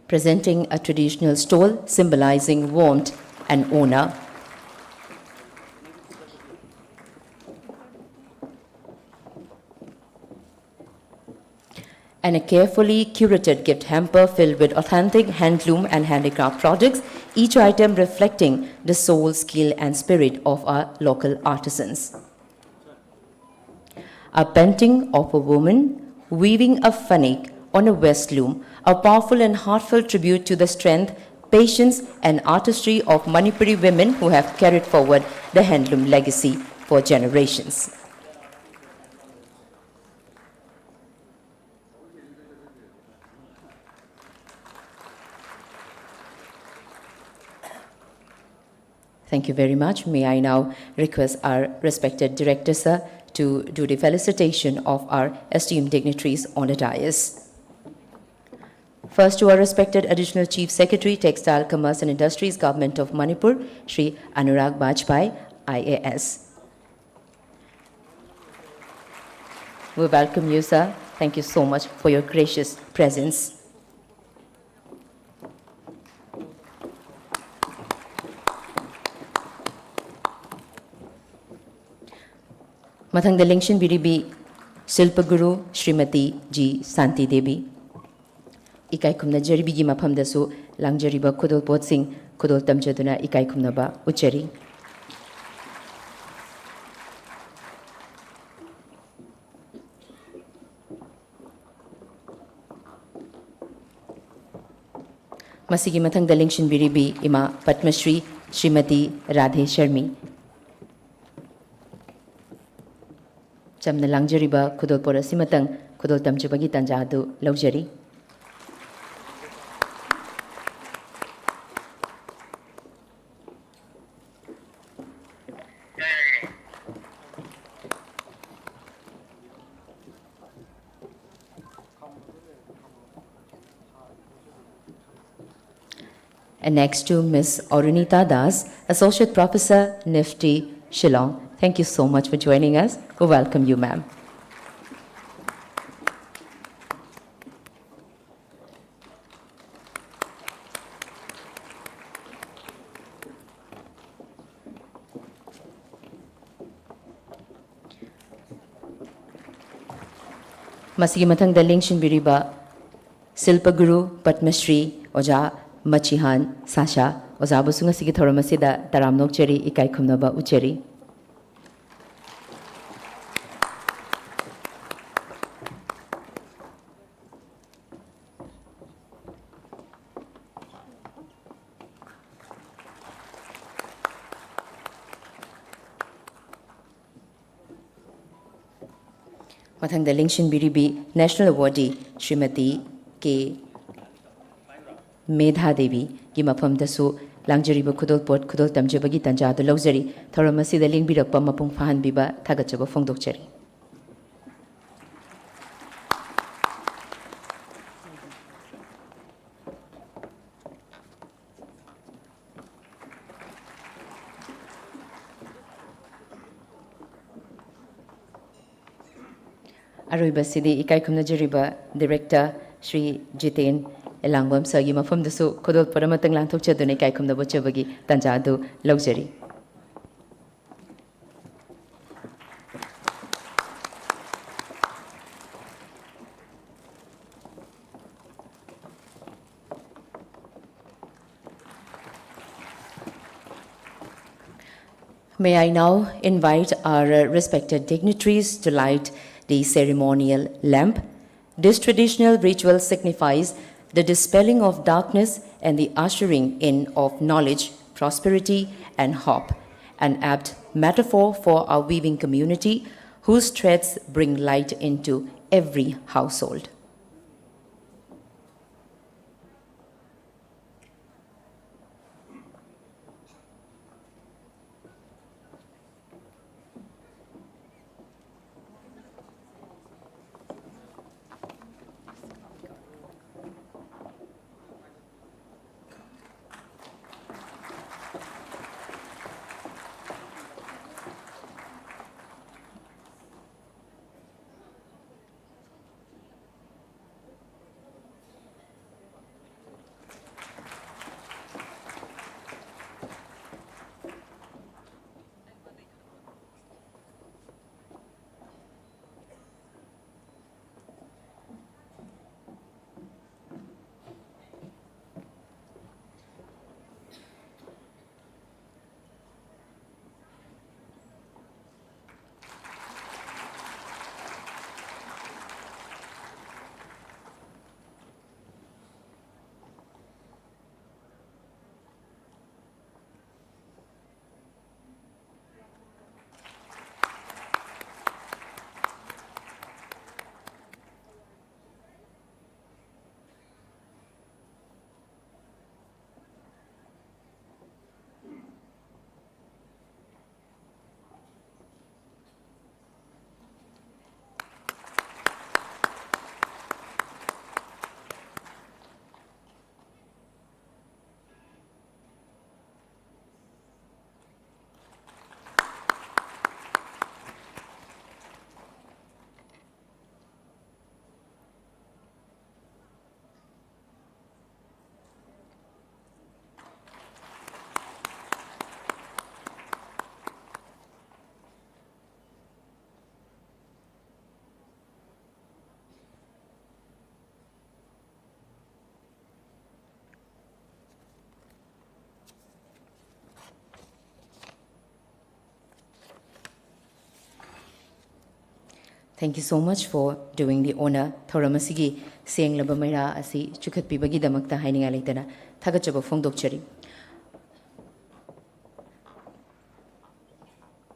presenting a traditional stole symbolizing warmth and honor. And a carefully curated gift hamper filled with authentic handloom and handicraft products, each item reflecting the soul, skill, and spirit of our local artisans. A painting of a woman weaving a fanik on a west loom, a powerful and heartfelt tribute to the strength, patience, and artistry of Manipuri women who have carried forward the handloom legacy for generations. Thank you very much. May I now request our respected director, sir, to do the felicitation of our esteemed dignitaries on the dais. First, to our respected Additional Chief Secretary, Textile, Commerce and Industries, Government of Manipur, Shri Anurag Bajpai, IAS. We welcome you, sir. Thank you so much for your gracious presence. Mathangda Lengshin Biribi Silpa Guru Srimati G. Santi Devi. Ikai kumna jaribi gi mafam dasu langjariba kudol pot sing kudol tamjaduna ikai kumna ba uchari. Masigi mathangda lengshin biribi ima Padmashri Srimati Radhe Sharmi. Chamna langjariba kudol pora simatang kudol tamjabagi tanjadu laujari. And next to Ms. Orunita Das, Associate Professor, NIFTY, Shillong. Thank you so much for joining us. We welcome you, ma'am. Masigi mathangda lengshin biriba Silpa Guru Padmashri Oja Machihan Sasha Ozabu sunga sigi thoramasida taramnok cheri ikai khumnaba ucheri. Mathangda lengshin biribi National Awardee Srimati K. Medha Devi gi mafam dasu langjariba kudol pot kudol tamjabagi tanjadu laujari thoramasida lingbirakpa mapung fahanbiba thagachaba phongdokchari. Aroiba Sidi Ikai Kumna Jariba Director Shri Jiten Elangwam Sagi Mafam Dasu Kodol Paramatang Langtok Chadune Ikai Kumna Bochabagi Tanjadu Luxury. May I now invite our respected dignitaries to light the ceremonial lamp. This traditional ritual signifies the dispelling of darkness and the ushering in of knowledge, prosperity, and hope, an apt metaphor for our weaving community whose threads bring light into every household. Thank you so much for doing the honor. Thoramasigi Seng Labamaira Asi Chukat Pibagi Damakta Haining Alitana, Tagachabo Fongdokcheri.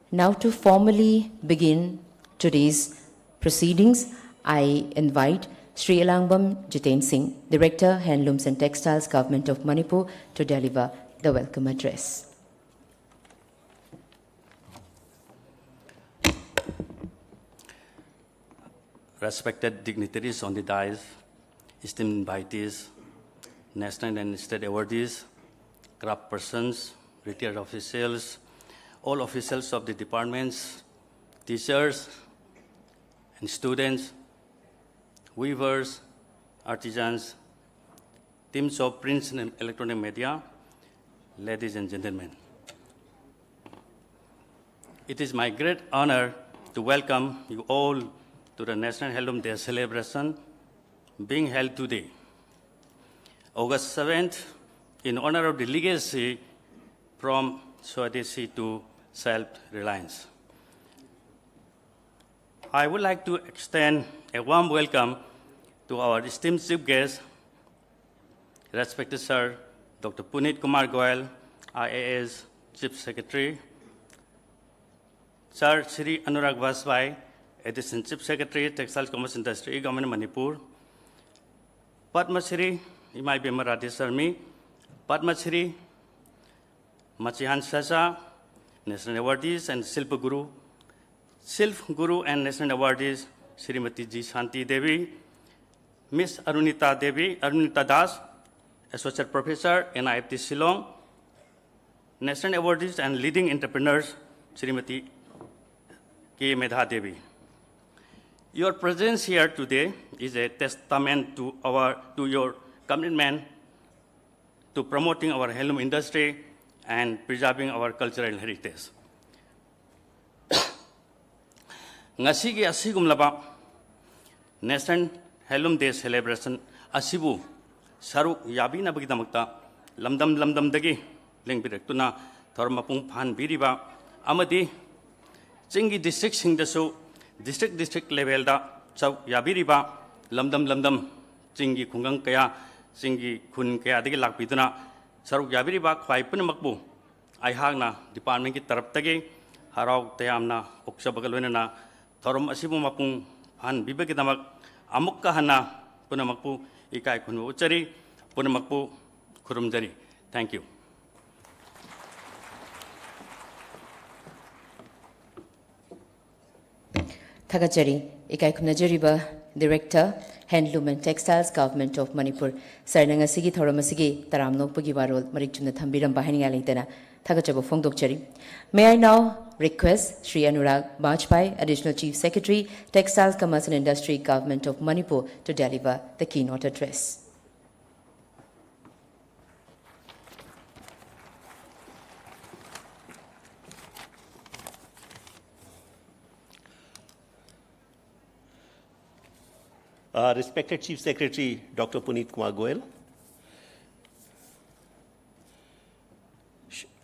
Now, to formally begin today's proceedings, I invite Sri Alangbam Jiten Singh, Director, Handlooms and Textiles, Government of Manipur, to deliver the welcome address. Respected dignitaries on the dais, esteemed invitees, national and state awardees, craft persons, retired officials, all officials of the departments, teachers and students, weavers, artisans, teams of print and electronic media, ladies and gentlemen. It is my great honor to welcome you all to the National Handloom Day celebration being held today, August 7th, in honor of the legacy from Swadeshi to self-reliance. I would like to extend a warm welcome to our esteemed chief guest, respected Sir Dr. Punit Kumar Goyal, IAS Chief Secretary, Sir Shri Anurag Vasbai, Assistant Chief Secretary, Textile Commerce Industry, Government of Manipur, Padma Shri, Imai Bimarathi Sarmi, Padma Shri, Machihan Sasa, National Awardees and Silpa Guru and National Awardees, Srimati Ji Shanti Devi, Miss Arunita Das, Associate Professor, NIFT Shillong, National Awardees and Leading Entrepreneurs, Srimati K. Medha Devi. Your presence here today is a testament to your commitment to promoting our handloom industry and preserving our cultural heritage. Ngasigi asigumlaba National Handloom Day celebration asibu saruk yabina bagidamakta lamdam dagi lengbirektuna thormapung phan biriba amadi chingi district singdasu district level da chau yabiriba lamdam chingi khungang kaya chingi khun kaya dagi lakpiduna saruk yabiriba khwai punamakbu aihagna department ki tarap tagi harau tayamna oksabagalwenana thorom asibu mapung han bibagi damak amukka hana punamakbu ikai khunu uchari punamakbu khurumjari. Thank you. Thagachari, Ikai Kumnajariba, Director, Handloom and Textiles, Government of Manipur, Sarnangasigi Thoramasigi, Taramno Pugivarol, Marichuna Tambiram Bahani Alintana, Thagachabo Fongdokchari. May I now request Sri Anurag Bajpai, Additional Chief Secretary, Textiles, Commerce and Industry, Government of Manipur, to deliver the keynote address. Respected Chief Secretary Dr. Punit Kumar Goyal,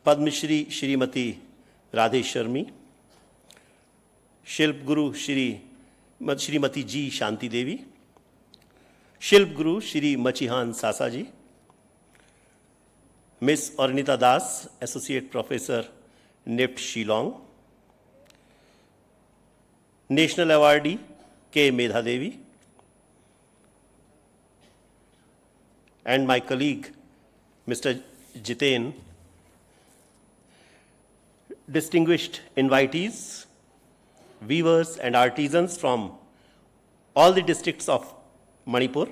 Padma Shri Shrimati Radhe Sharmi, Shilp Guru Shrimati Ji Shanti Devi, Shilp Guru Shri Machihan Sasa Ji, Miss Arunita Das, Associate Professor, NIFT Shillong, National Awardee K. Medha Devi, and my colleague, Mr. Jiten, distinguished invitees, weavers and artisans from all the districts of Manipur,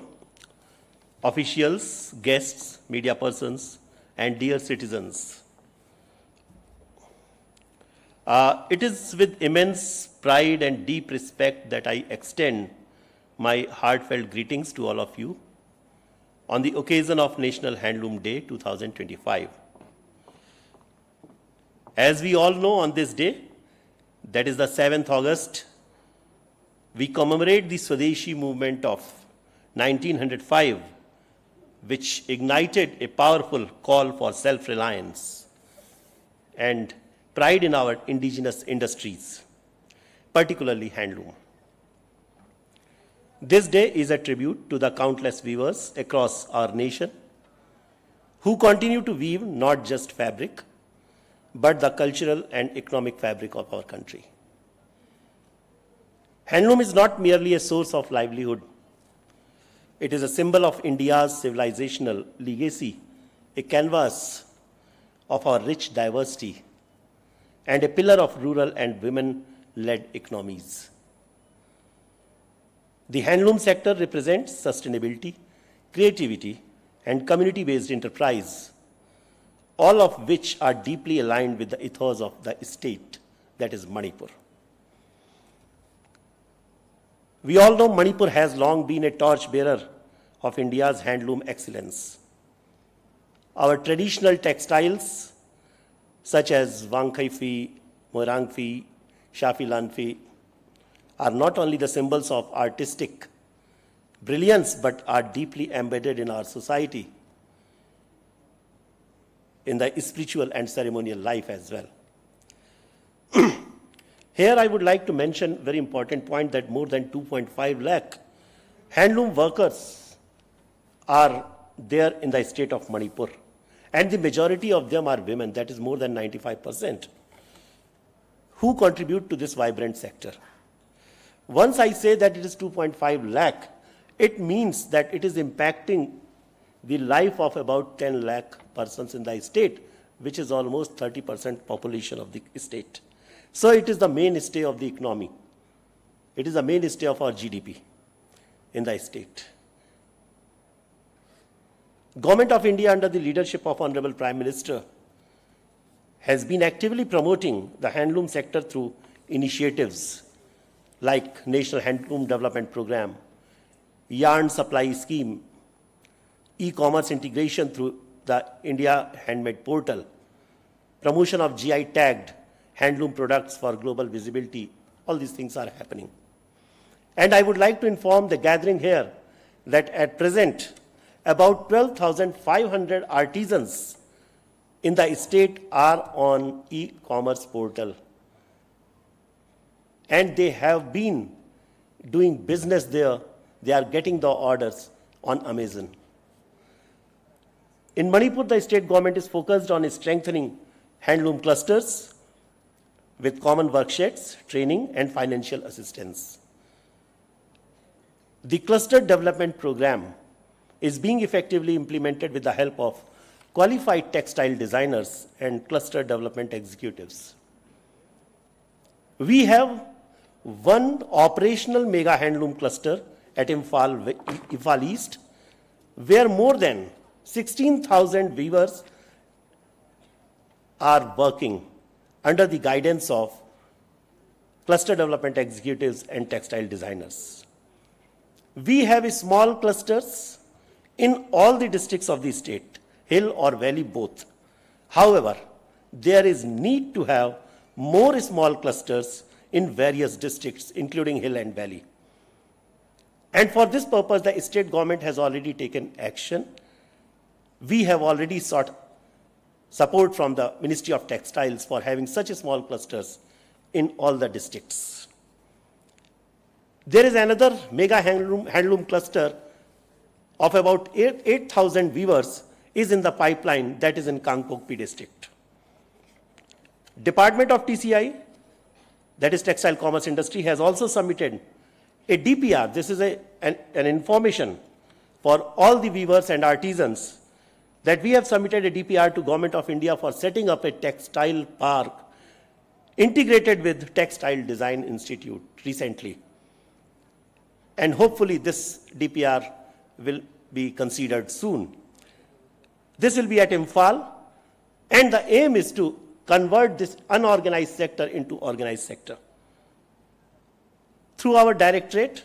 officials, guests, media persons, and dear citizens. It is with immense pride and deep respect that I extend my heartfelt greetings to all of you on the occasion of National Handloom Day 2025. As we all know, on this day, that is the 7th August, we commemorate the Swadeshi movement of 1905, which ignited a powerful call for self-reliance and pride in our indigenous industries, particularly handloom. This day is a tribute to the countless weavers across our nation who continue to weave not just fabric, but the cultural and economic fabric of our country. Handloom is not merely a source of livelihood. It is a symbol of India's civilizational legacy, a canvas of our rich diversity, and a pillar of rural and women-led economies. The handloom sector represents sustainability, creativity, and community-based enterprise, all of which are deeply aligned with the ethos of the state, that is Manipur. We all know Manipur has long been a torchbearer of India's handloom excellence. Our traditional textiles, such as Wangkhaifi, Moirangfi, Shafilanfi, are not only the symbols of artistic brilliance, but are deeply embedded in our society, in the spiritual and ceremonial life as well. Here I would like to mention a very important point that more than 2.5 lakh handloom workers are there in the state of Manipur. And the majority of them are women, that is more than 95%, who contribute to this vibrant sector. Once I say that it is 2.5 lakh, it means that it is impacting the life of about 10 lakh persons in the state, which is almost 30% population of the state. So it is the mainstay of the economy. It is the mainstay of our GDP in the state. Government of India under the leadership of Honorable Prime Minister has been actively promoting the handloom sector through initiatives like National Handloom Development Program, Yarn Supply Scheme, e-commerce integration through the India Handmade Portal, promotion of GI tagged handloom products for global visibility. All these things are happening. And I would like to inform the gathering here that at present, about 12,500 artisans in the state are on e-commerce portal. And they have been doing business there. They are getting the orders on Amazon. In Manipur, the state government is focused on strengthening handloom clusters with common workshops, training, and financial assistance. The cluster development program is being effectively implemented with the help of qualified textile designers and cluster development executives. We have one operational mega handloom cluster at Imphal East, where more than 16,000 weavers are working under the guidance of cluster development executives and textile designers. We have small clusters in all the districts of the state, hill or valley both. However, there is need to have more small clusters in various districts, including hill and valley. And for this purpose, the state government has already taken action. We have already sought support from the Ministry of Textiles for having such small clusters in all the districts. There is another mega handloom cluster of about 8,000 weavers is in the pipeline, that is in Kangpokpi district. Department of TCI, that is Textile Commerce Industry, has also submitted a DPR. This is an information for all the weavers and artisans that we have submitted a DPR to Government of India for setting up a textile park integrated with Textile Design Institute recently. And hopefully this DPR will be considered soon. This will be at Imphal, and the aim is to convert this unorganized sector into organized sector. Through our directorate,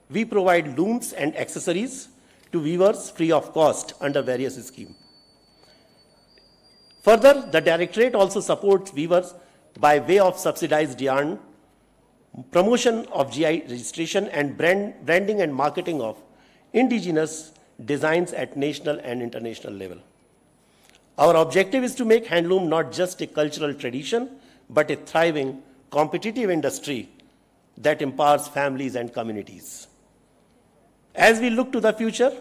we provide looms and accessories to weavers free of cost under various schemes. Further, the directorate also supports weavers by way of subsidized yarn, promotion of GI registration, and branding and marketing of indigenous designs at national and international level. Our objective is to make handloom not just a cultural tradition, but a thriving, competitive industry that empowers families and communities. As we look to the future,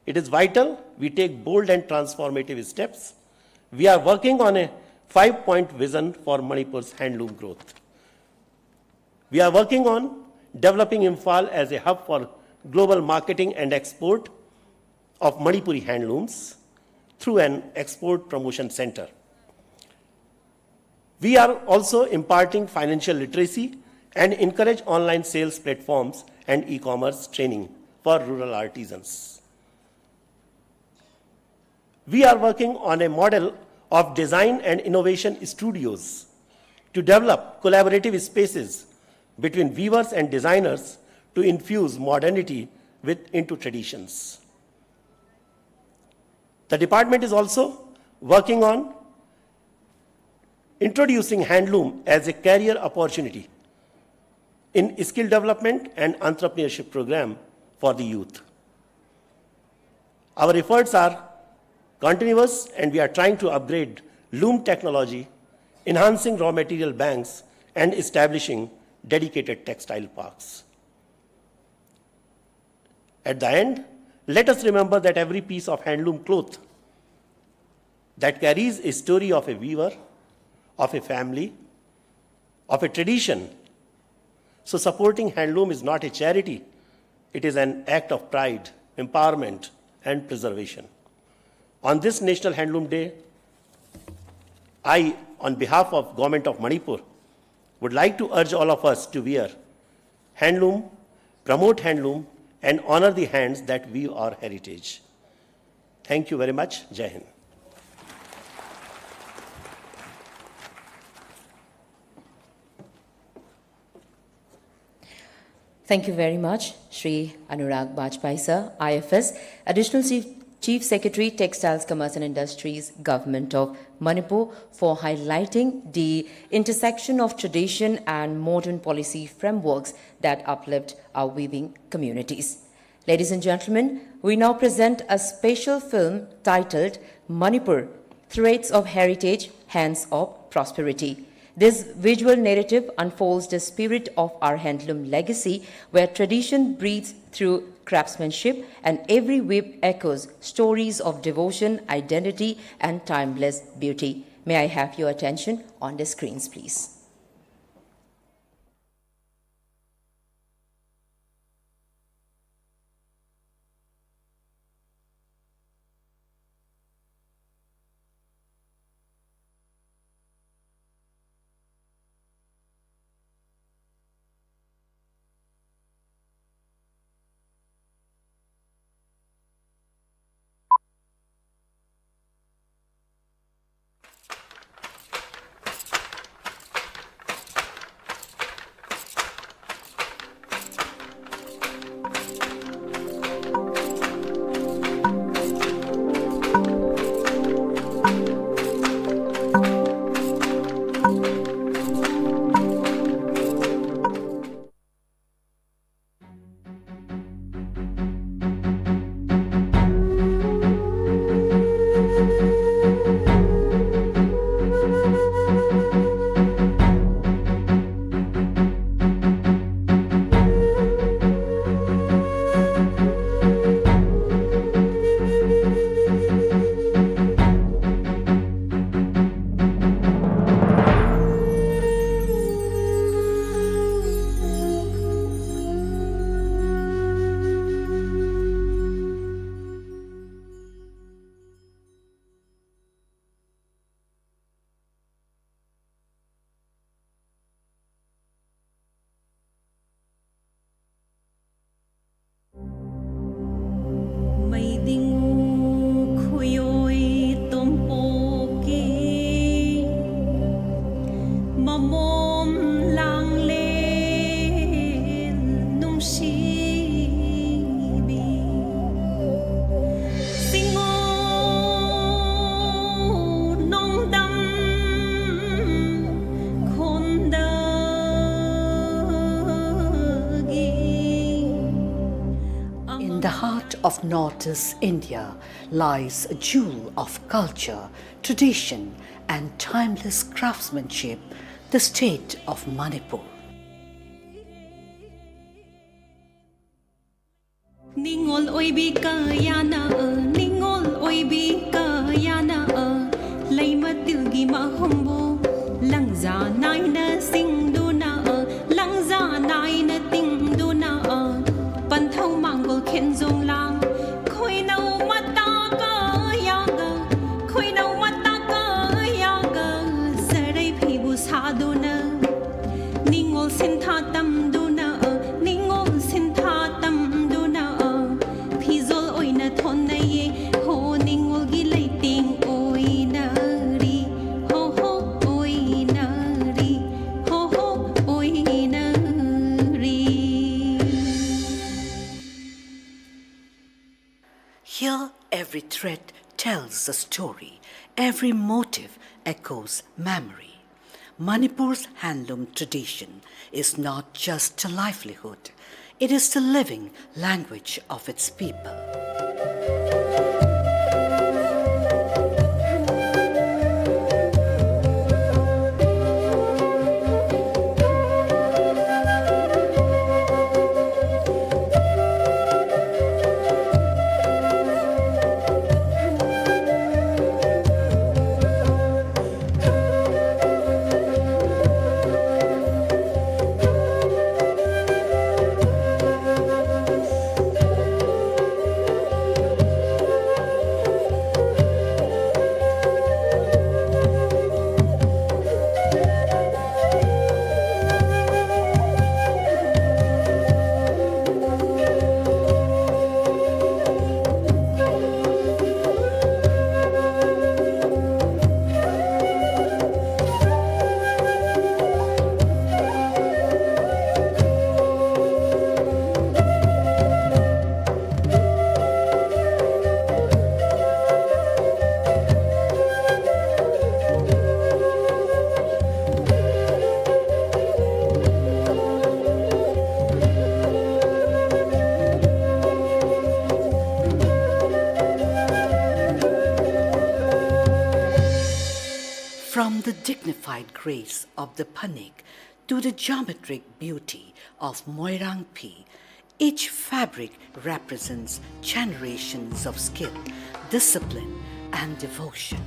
it is vital we take bold and transformative steps. We are working on a 5-point vision for Manipur's handloom growth. We are working on developing Imphal as a hub for global marketing and export of Manipuri handlooms through an export promotion center. We are also imparting financial literacy and encourage online sales platforms and e-commerce training for rural artisans. We are working on a model of design and innovation studios to develop collaborative spaces between weavers and designers to infuse modernity into traditions. The department is also working on introducing handloom as a career opportunity in skill development and entrepreneurship program for the youth. Our efforts are continuous and we are trying to upgrade loom technology, enhancing raw material banks and establishing dedicated textile parks. At the end, let us remember that every piece of handloom cloth that carries a story of a weaver, of a family, of a tradition. So supporting handloom is not a charity, it is an act of pride, empowerment, and preservation. On this National Handloom Day, I, on behalf of Government of Manipur, would like to urge all of us to wear handloom, promote handloom, and honor the hands that weave our heritage. Thank you very much. Jai Hind. Thank you very much, Shri Anurag Bajpai sir, IFS, Additional Chief Secretary, Textiles, Commerce and Industries, Government of Manipur, for highlighting the intersection of tradition and modern policy frameworks that uplift our weaving communities. Ladies and gentlemen, we now present a special film titled Manipur, Threads of Heritage, Hands of Prosperity. This visual narrative unfolds the spirit of our handloom legacy, where tradition breathes through craftsmanship and every whip echoes stories of devotion, identity, and timeless beauty. May I have your attention on the screens, please? In the heart of Northeast India lies a jewel of culture, tradition, and timeless craftsmanship, the state of Manipur. Ningol oibi ka yana ningol oibi ka yana laima tilgi mahumbu langza naina singduna langza naina tingduna panthau mangol khenjong lang khoinau mata ka yaga khoinau mata ka yaga sarai phibu saduna ningol sintha tamduna ningol sintha tamduna phizol oina thonnaye ho ningol gi leiting oina ri ho ho oina ri ho ho oina ri. Here, every thread tells a story, every motive echoes memory. Manipur's handloom tradition is not just a livelihood, it is the living language of its people. From the dignified grace of the panik to the geometric beauty of Moirang Pi, each fabric represents generations of skill, discipline, and devotion.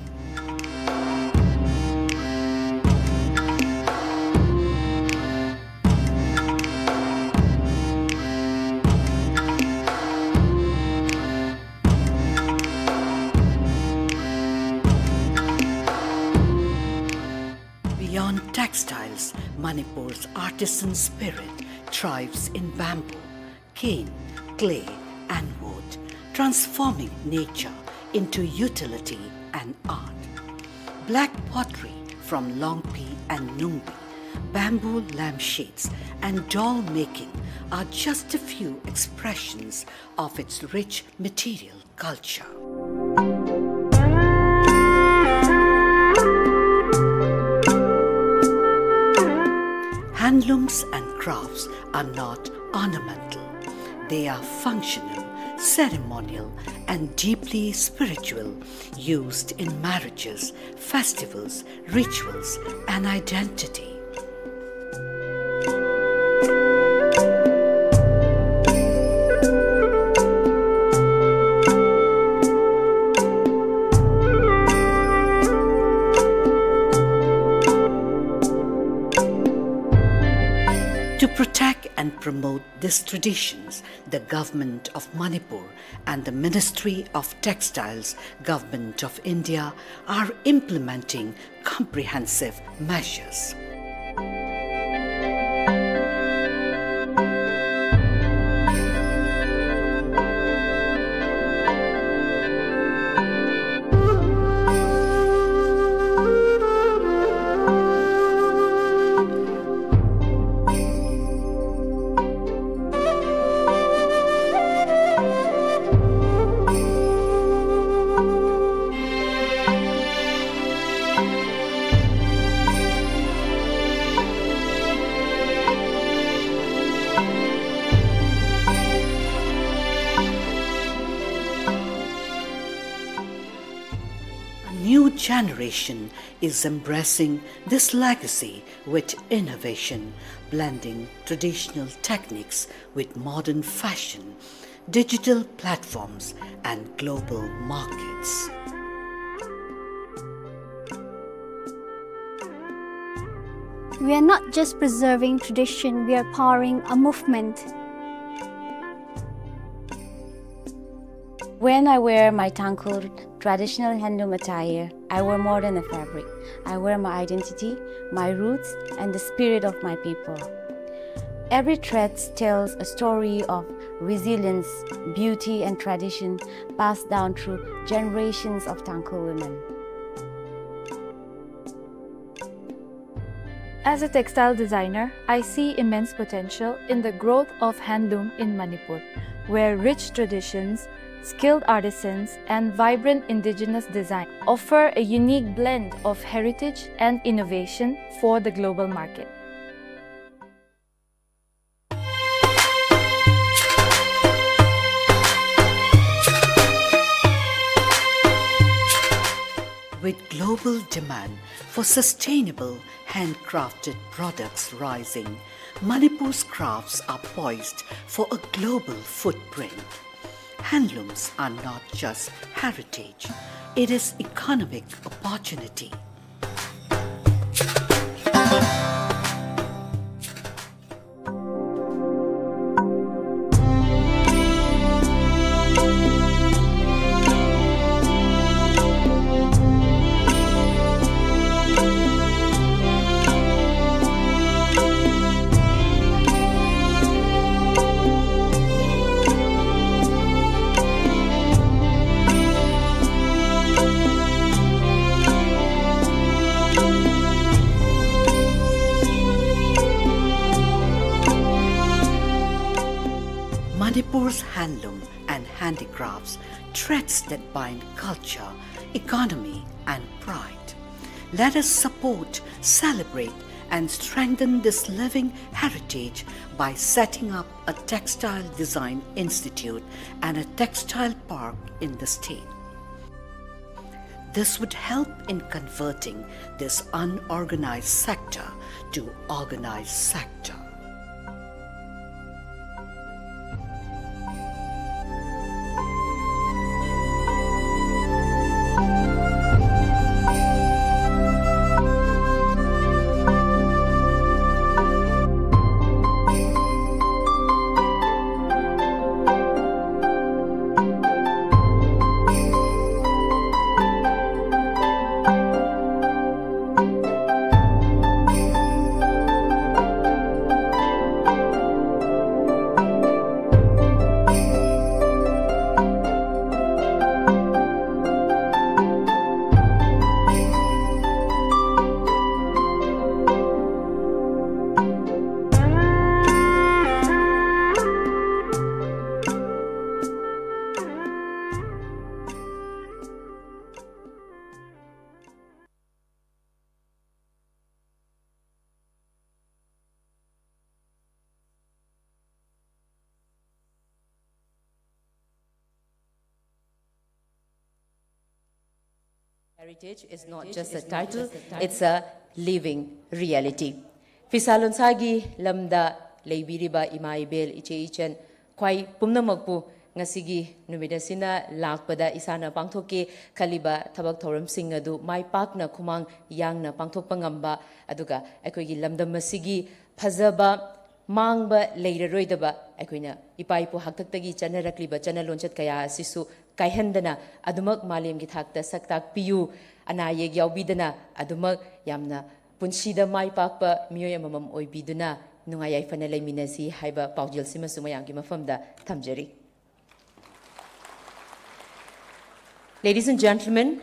Beyond textiles, Manipur's artisan spirit thrives in bamboo, cane, clay, and wood, transforming nature into utility and art. Black pottery from Longpi and Nungpi, bamboo lampshades, and doll making are just a few expressions of its rich material culture. Handlooms and crafts are not ornamental. They are functional, ceremonial, and deeply spiritual, used in marriages, festivals, rituals, and identity. To protect and promote these traditions, the Government of Manipur and the Ministry of Textiles, Government of India are implementing comprehensive measures. New generation is embracing this legacy with innovation, blending traditional techniques with modern fashion. digital platforms, and global markets. We are not just preserving tradition, we are powering a movement. When I wear my Tangkhul traditional handloom attire, I wear more than a fabric. I wear my identity, my roots, and the spirit of my people. Every thread tells a story of resilience, beauty, and tradition passed down through generations of Tangkhul women. As a textile designer, I see immense potential in the growth of handloom in Manipur, where rich traditions, skilled artisans, and vibrant indigenous design offer a unique blend of heritage and innovation for the global market. With global demand for sustainable handcrafted products rising, Manipur's crafts are poised for a global footprint. Handlooms are not just heritage, it is economic opportunity. Manipur's handloom and handicrafts, threads that bind culture, economy, and pride. Let us support, celebrate, and strengthen this living heritage by setting up a textile design institute and a textile park in the state. This would help in converting this unorganized sector to organized sector. Heritage is not just a title, it's a living reality. Fisalonsagi lamda leibiriba ima ibel iche ichen kwai pumnamakpu ngasigi numidasina lakpada isana pangthoke khaliba thabak thoramsing adu mai pakna khumang yangna pangthokpa ngamba aduga akoigi lamdam masigi phajaba mangba leiraroidaba akoina ipaipu haktaktagi chanarakliba chanalonchat kaya asisu kaihandana adumak malemgi thakta saktak piyu anayeg yaubidana adumak yamna punsida mai pakpa miyoy amamam oibiduna nungayai fana leiminasi haiba paujil simasu mayamgi mafamda thamjari. Ladies and gentlemen,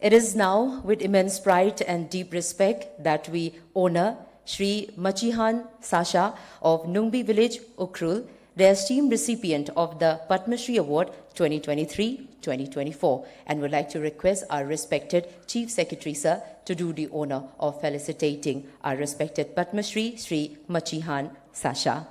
it is now with immense pride and deep respect that we honor Shri Machihan Sasha of Nungbi Village, Ukhrul, the esteemed recipient of the Padma Shri Award 2023-2024, and would like to request our respected Chief Secretary, sir, to do the honor of felicitating our respected Padma Shri, Shri Machihan Sasha.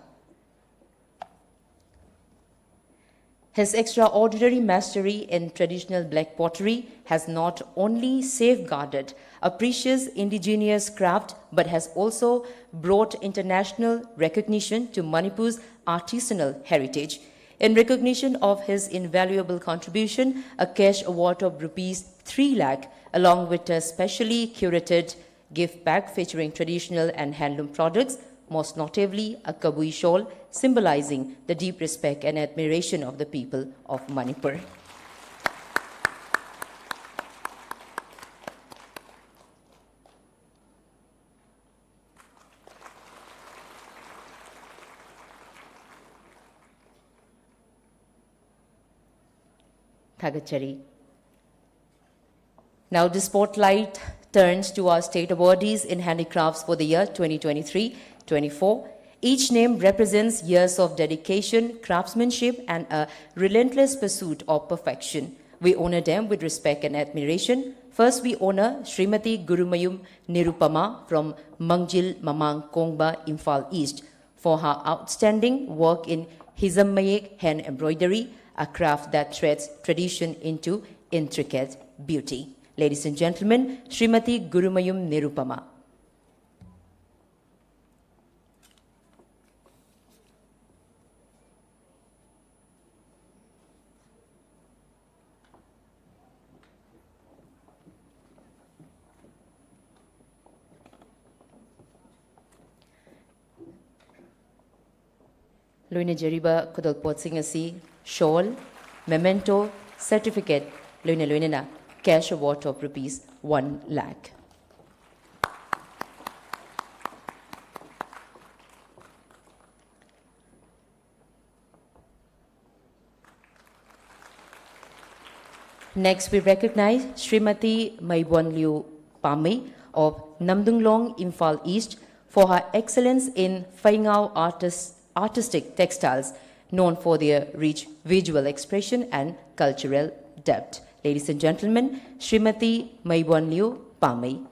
His extraordinary mastery in traditional black pottery has not only safeguarded a precious indigenous craft, but has also brought international recognition to Manipur's artisanal heritage. In recognition of his invaluable contribution, a cash award of rupees 3 lakh along with a specially curated gift bag featuring traditional and handloom products, most notably a kabui shawl symbolizing the deep respect and admiration of the people of Manipur. Thagachari. Now the spotlight turns to our state awardees in handicrafts for the year 2023-24. Each name represents years of dedication, craftsmanship, and a relentless pursuit of perfection. We honor them with respect and admiration. First, we honor Srimati Gurumayum Nirupama from Mangjil Mamang Kongba, Imphal East, for her outstanding work in Hizammayek hand embroidery, a craft that threads tradition into intricate beauty. Ladies and gentlemen, Srimati Gurumayum Nirupama. Luina Jariba Kudalpot Singasi, shawl, memento, certificate, Luina, cash award of rupees 1 lakh. Next, we recognize Srimati Maibon Liu Pami of Namdunglong, Imphal East, for her excellence in Faingao artistic textiles, known for their rich visual expression and cultural depth. Ladies and gentlemen, Srimati Maibon Liu Pami.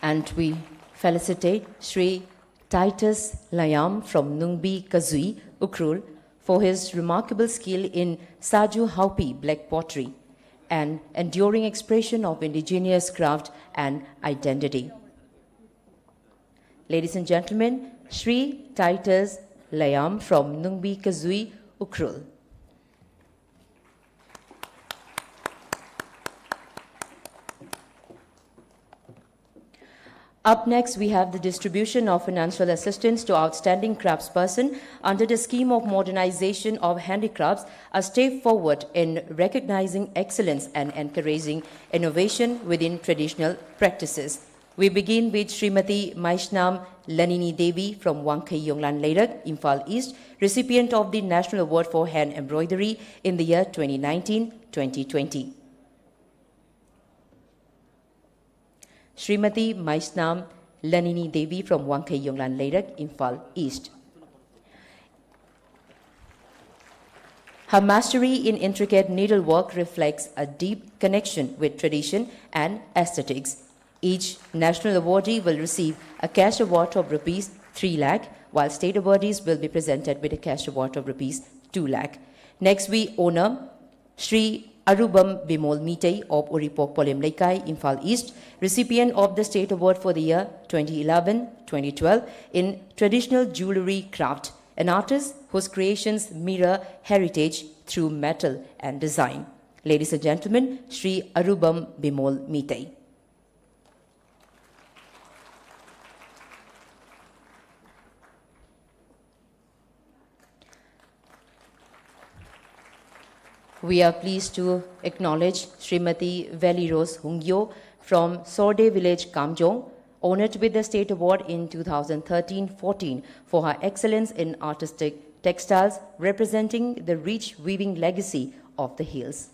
And we felicitate Sri Titus Layam from Nungbi Kazui, Ukrul, for his remarkable skill in Saju Haupi black pottery, an enduring expression of indigenous craft and identity. Ladies and gentlemen, Sri Titus Layam from Nungbi Kazui, Ukrul. Up next, we have the distribution of financial assistance to outstanding craftsperson under the scheme of modernization of handicrafts, a step forward in recognizing excellence and encouraging innovation within traditional practices. We begin with Srimati Maishnam Lanini Devi from Wangkai Yonglan Leirak, Imphal East, recipient of the National Award for Hand Embroidery in the year 2019-2020. Srimati Maishnam Lanini Devi from Wangkai Yonglan Leirak, Imphal East. Her mastery in intricate needlework reflects a deep connection with tradition and aesthetics. Each national awardee will receive a cash award of rupees 3 lakh, while state awardees will be presented with a cash award of rupees 2 lakh. Next, we honor Sri Arubam Bimol Mitei of Uripok Polem Leikai, Imphal East, recipient of the State Award for the year 2011-2012 in Traditional Jewellery Craft, an artist whose creations mirror heritage through metal and design. Ladies and gentlemen, Sri Arubam Bimol Mitei. We are pleased to acknowledge Srimati Velirose Hungyo from Sorde Village, Kamjong, honored with the State Award in 2013-14 for her excellence in artistic textiles representing the rich weaving legacy of the hills.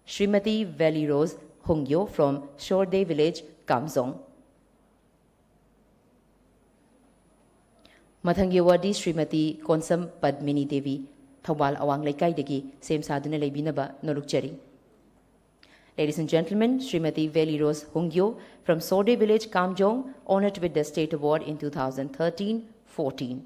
Srimati Velirose Hungyo from Sorde Village, Kamjong. Mathangi award Srimati Konsam Padmini Devi Thawal Awang Laikai Sem Saduna Lebinaba Nolukcheri. Ladies and gentlemen, Srimati Velirose Hungyo from Sode Village, Kamjong, honored with the State Award in 2013-14.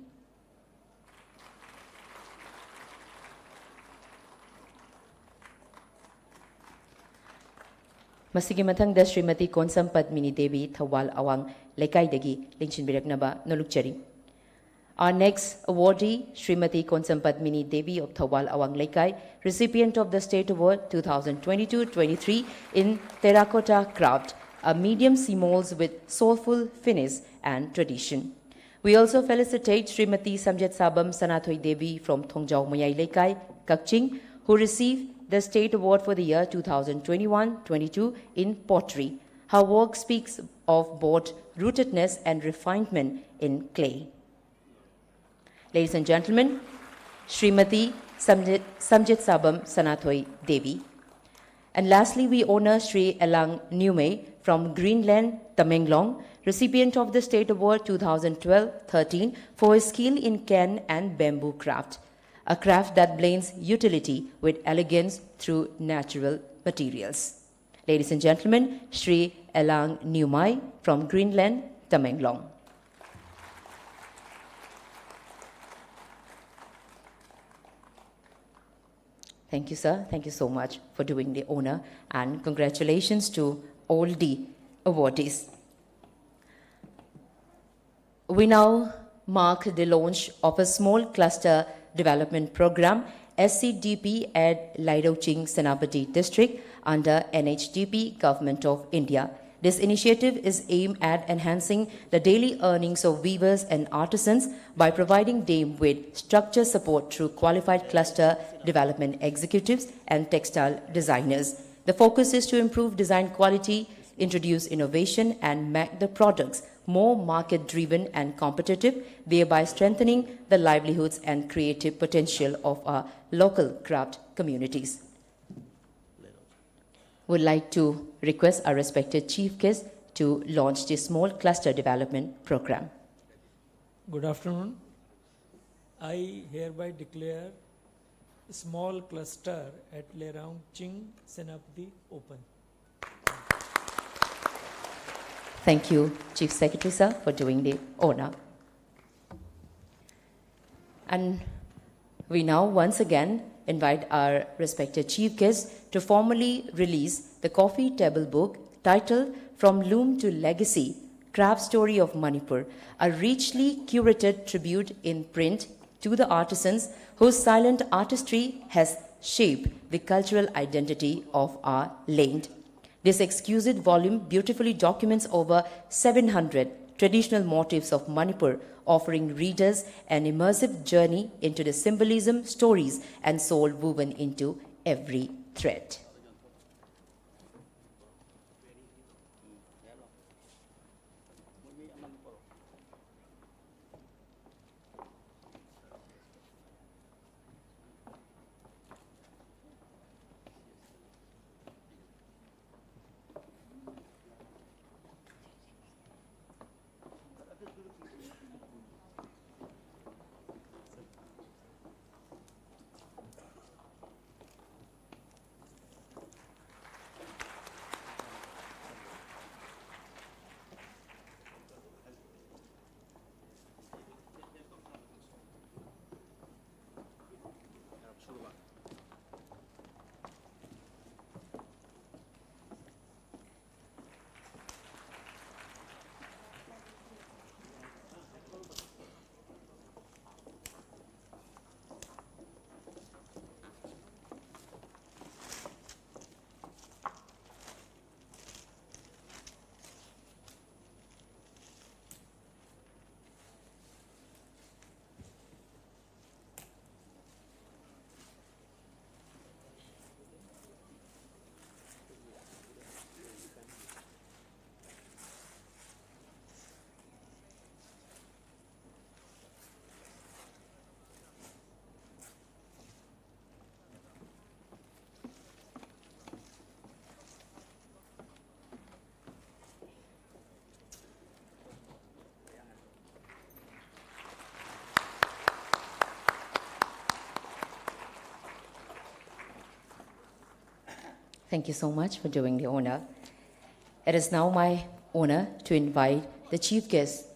Masigi mathangda Srimati Konsam Padmini Devi Thawal Awang Laikai Linchin Biraknaba Nolukcheri. Our next awardee, Srimati Konsam Padmini Devi of Thawal Awang Laikai, recipient of the State Award 2022-23 in Terracotta Craft, a medium sea molds with soulful finish and tradition. We also felicitate Srimati Samjet Sabam Sanathoi Devi from Thongjau Moyai Laikai, Kakching, who received the State Award for the year 2021-22 in pottery. Her work speaks of both rootedness and refinement in clay. Ladies and gentlemen, Srimati Samjit Sabam Sanathoi Devi. And lastly, we honor Sri Elang Nume from Greenland, Tamenglong, recipient of the State Award 2012-13 for his skill in can and bamboo craft, a craft that blends utility with elegance through natural materials. Ladies and gentlemen, Sri Elang Numai from Greenland, Tamenglong. Thank you, sir. Thank you so much for doing the honor, and congratulations to all the awardees. We now mark the launch of a small cluster development program, SCDP, at Lairoching, Senapati district under NHDP, Government of India. This initiative is aimed at enhancing the daily earnings of weavers and artisans by providing them with structured support through qualified cluster development executives and textile designers. The focus is to improve design quality, introduce innovation, and make the products more market-driven and competitive, thereby strengthening the livelihoods and creative potential of our local craft communities. Would like to request our respected chief guest to launch this small cluster development program. Good afternoon. I hereby declare small cluster at Leraungching, Senapati open. Thank you, Chief Secretary, sir, for doing the honor. And we now once again invite our respected chief guest to formally release the coffee table book titled From Loom to Legacy, Craft Story of Manipur, a richly curated tribute in print to the artisans whose silent artistry has shaped the cultural identity of our land. This exquisite volume beautifully documents over 700 traditional motifs of Manipur, offering readers an immersive journey into the symbolism, stories, and soul woven into every thread. Thank you so much for doing the honor. It is now my honor to invite the chief guest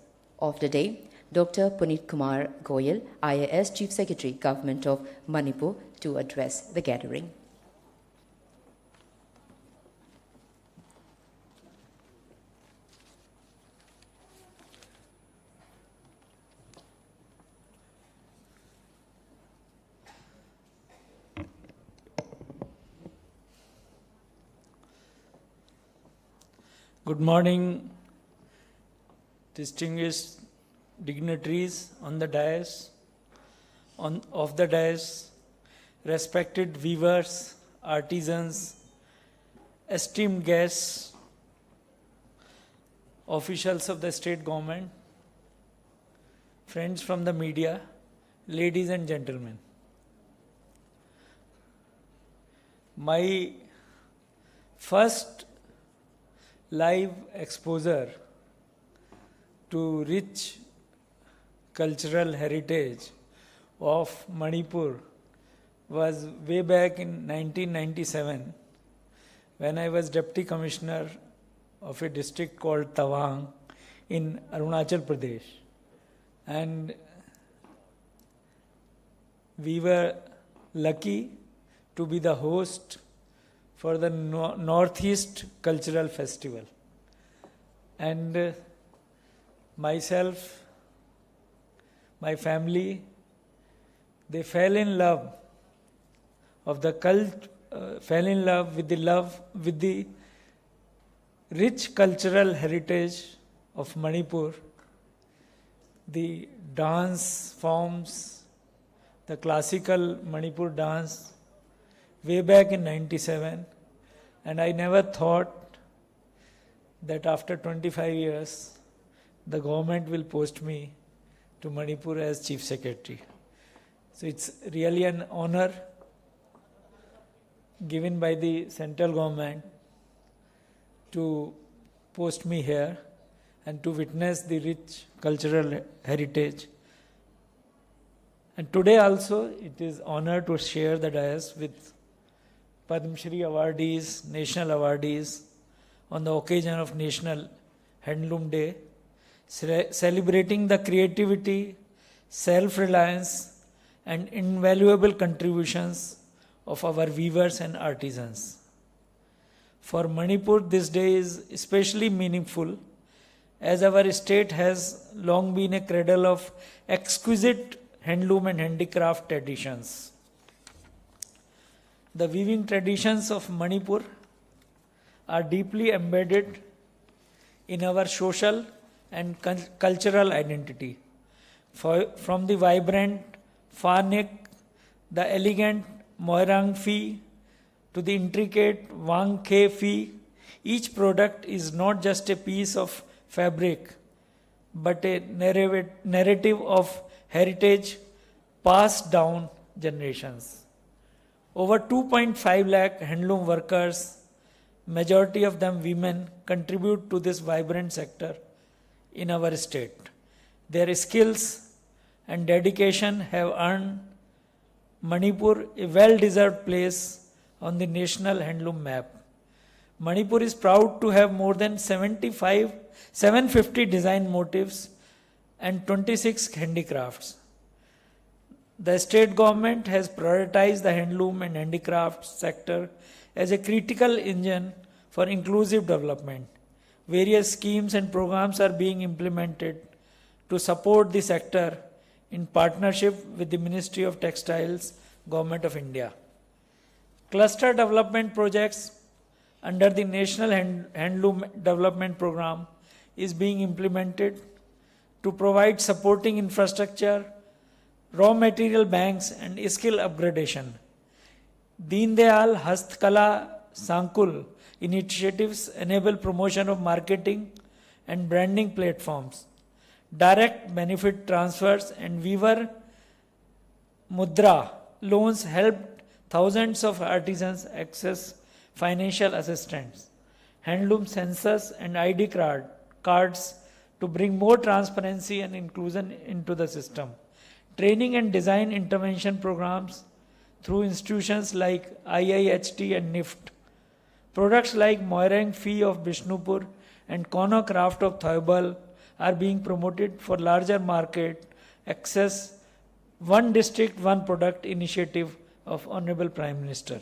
of the day, Dr. Puneet Kumar Goyal, IAS Chief Secretary, Government of Manipur, to address the gathering. Good morning, distinguished dignitaries on the dais, of the dais, respected viewers, artisans, esteemed guests, officials of the state government, friends from the media, ladies and gentlemen. My first live exposure to rich cultural heritage of Manipur was way back in 1997 when I was Deputy Commissioner of a district called Tawang in Arunachal Pradesh. And we were lucky to be the host for the Northeast Cultural Festival. And myself, my family, they fell in love with the rich cultural heritage of Manipur, the dance forms, the classical Manipur dance, way back in 97, and I never thought that after 25 years the government will post me to Manipur as Chief Secretary. So it's really an honor given by the central government to post me here and to witness the rich cultural heritage. And today also it is honor to share the dais with Padma Shri awardees, national awardees on the occasion of National Handloom Day, celebrating the creativity, self-reliance and invaluable contributions of our weavers and artisans. For Manipur, this day is especially meaningful as our state has long been a cradle of exquisite handloom and handicraft traditions. The weaving traditions of Manipur are deeply embedded in our social and cultural identity. From the vibrant Farnek, the elegant Moirang Fi, to the intricate Wang Khe Fi, each product is not just a piece of fabric, but a narrative of heritage passed down generations. Over 2.5 lakh handloom workers, majority of them women, contribute to this vibrant sector in our state. Their skills and dedication have earned Manipur a well-deserved place on the national handloom map. Manipur is proud to have more than 750 design motifs and 26 handicrafts. The state government has prioritized the handloom and handicraft sector as a critical engine for inclusive development. Various schemes and programs are being implemented to support the sector in partnership with the Ministry of Textiles, Government of India. Cluster development projects under the National Handloom Development Program is being implemented to provide supporting infrastructure, raw material banks and skill upgradation. Deen Dayal Hastkala Sankul initiatives enable promotion of marketing and branding platforms. Direct benefit transfers and weaver mudra loans helped thousands of artisans access financial assistance. Handloom census and ID cards to bring more transparency and inclusion into the system. Training and design intervention programs through institutions like IIHT and NIFT Products like Moirang Fee of Bishnupur and Kono Craft of Thoibal are being promoted for larger market access. One district, one product initiative of Honorable Prime Minister.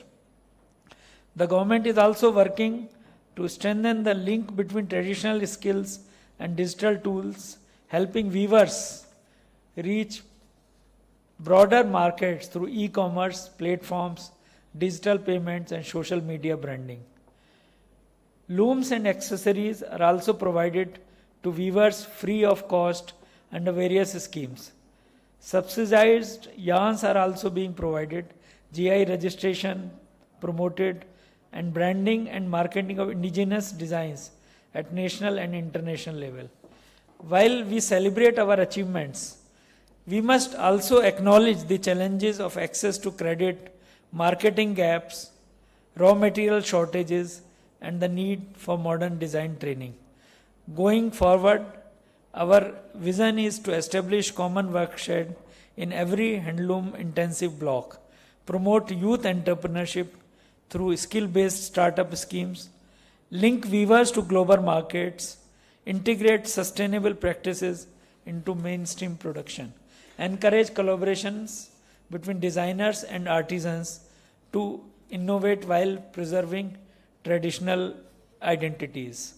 The government is also working to strengthen the link between traditional skills and digital tools, helping weavers reach broader markets through e-commerce platforms, digital payments, and social media branding. Looms and accessories are also provided to weavers free of cost under various schemes. Subsidized yarns are also being provided, GI registration promoted, and branding and marketing of indigenous designs at national and international level. While we celebrate our achievements, we must also acknowledge the challenges of access to credit, marketing gaps, raw material shortages, and the need for modern design training. Going forward, our vision is to establish common workshed in every handloom intensive block, promote youth entrepreneurship through skill-based startup schemes, link weavers to global markets, integrate sustainable practices into mainstream production, encourage collaborations between designers and artisans to innovate while preserving traditional identities.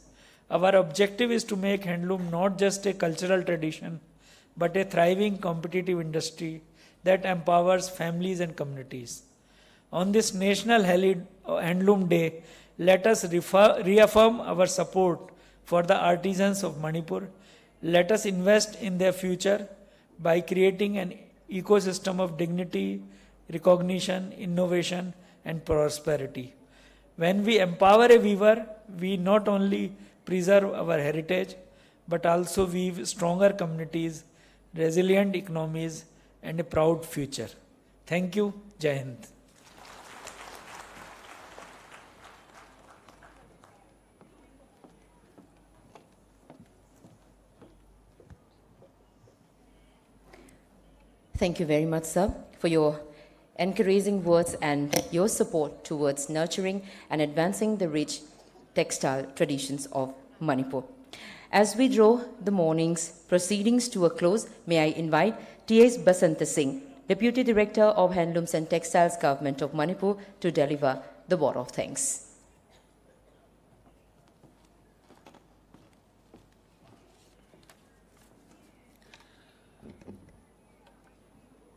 Our objective is to make handloom not just a cultural tradition, but a thriving competitive industry that empowers families and communities. On this National Handloom Day, let us reaffirm our support for the artisans of Manipur. Let us invest in their future by creating an ecosystem of dignity, recognition, innovation, and prosperity. When we empower a weaver, we not only preserve our heritage, but also weave stronger communities, resilient economies, and a proud future. Thank you. Jai Hind. Thank you very much, sir, for your encouraging words and your support towards nurturing and advancing the rich textile traditions of Manipur. As we draw the morning's proceedings to a close, may I invite T.S. Basanta Singh, Deputy Director of Handlooms and Textiles, Government of Manipur, to deliver the vote of thanks.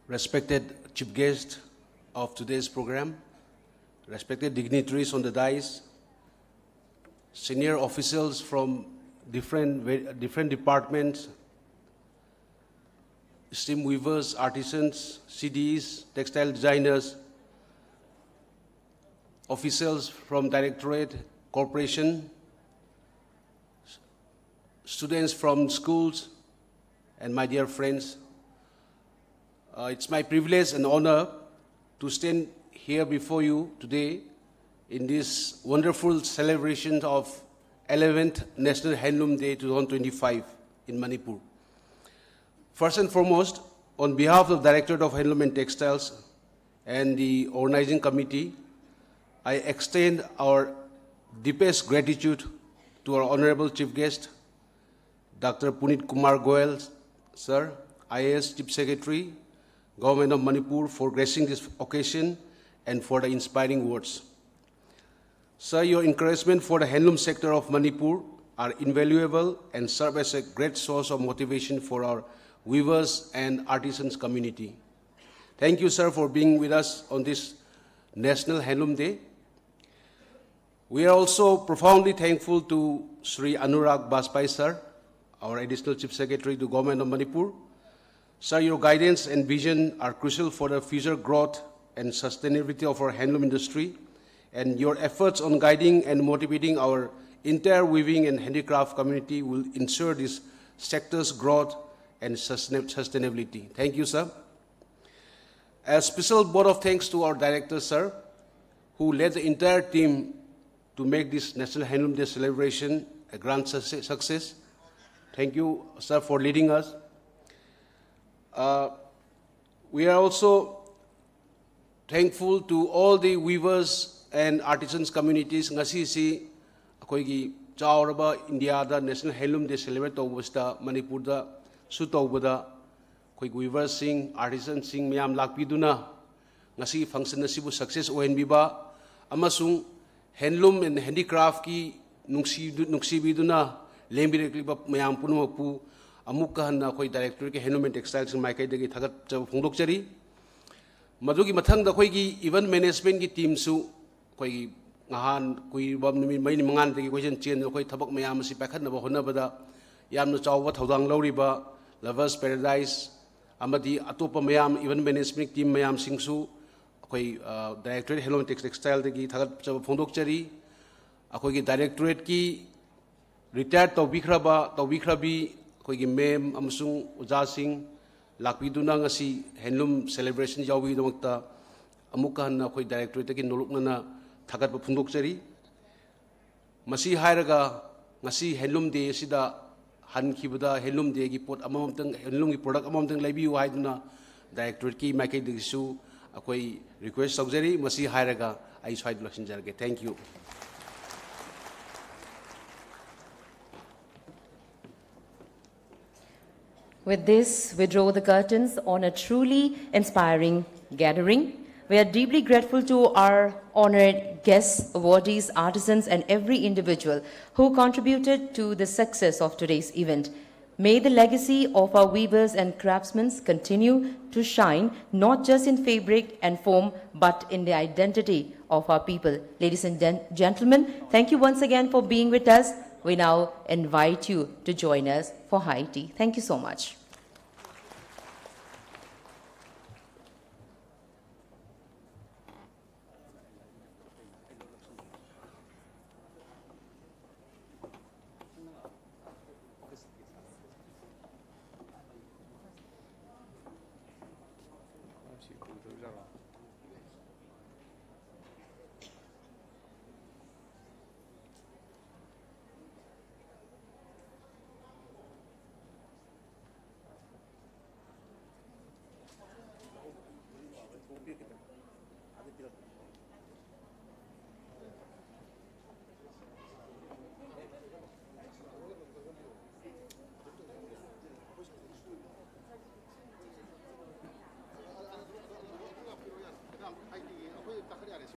Respected chief guest of today's program, respected dignitaries on the dais, senior officials from different departments, esteemed weavers, artisans, CDs, textile designers, officials from directorate, corporation, students from schools, and my dear friends, it's my privilege and honor to stand here before you today in this wonderful celebration of 11th National Handloom Day 2025 in Manipur. First and foremost, on behalf of the Directorate of Handloom and Textiles and the organizing committee, I extend our deepest gratitude to our honorable chief guest, Dr. Punit Kumar Goel, sir, IAS Chief Secretary, Government of Manipur, for gracing this occasion and for the inspiring words. Sir, your encouragement for the handloom sector of Manipur are invaluable and serve as a great source of motivation for our weavers and artisans community. Thank you, sir, for being with us on this National Handloom Day. We are also profoundly thankful to Sri Anurag Baspai, sir, our Additional Chief Secretary to Government of Manipur. Sir, your guidance and vision are crucial for the future growth and sustainability of our handloom industry, and your efforts on guiding and motivating our entire weaving and handicraft community will ensure this sector's growth and sustainability. Thank you, sir. A special vote of thanks to our director, sir, who led the entire team to make this National Handloom Day celebration a grand success. Thank you, sir, for leading us. We are also thankful to all the weavers and artisans communities ngasi si akoi gi chauraba India da National Handloom Day celebrate tawbasta Manipur da su tawbada koi weavers sing artisans sing mayam lakpiduna ngasi function asibu success ohenbiba amasung handloom and handicraft ki nungsi biduna lembirekliba mayam punumapu amukka hanna koi director ke handloom and textiles maikai dagi thagat phongdokchari madugi mathang da koi gi event management ki team su koi gi ngahan kui bam nimi mai ni mangan dagi koi chen koi thabak mayam si pakhat na ba honna bada yamna chawba thodang loriba lovers paradise amadi atopa mayam event management team mayam singsu koi directorate handloom textile dagi thagat phongdokchari akoi gi directorate ki retired tawbikhrabi koi gi mem amasung uja sing lakpiduna ngasi handloom celebration yawi damakta amukka hanna koi directorate ki nolokna thagat phungdokchari masi hairaga ngasi handloom day sida han khibada handloom day gi pot amamtang handloom gi product amamtang laibiu haiduna directorate ki maikai disu akoi request saujari masi hairaga ai swai laksinjarge. Thank you. With this, we draw the curtains on a truly inspiring gathering. We are deeply grateful to our honored guests, awardees, artisans, and every individual who contributed to the success of today's event. May the legacy of our weavers and craftsmen continue to shine, not just in fabric and foam, but in the identity of our people. Ladies and gentlemen, thank you once again for being with us. We now invite you to join us for high tea. Thank you so much.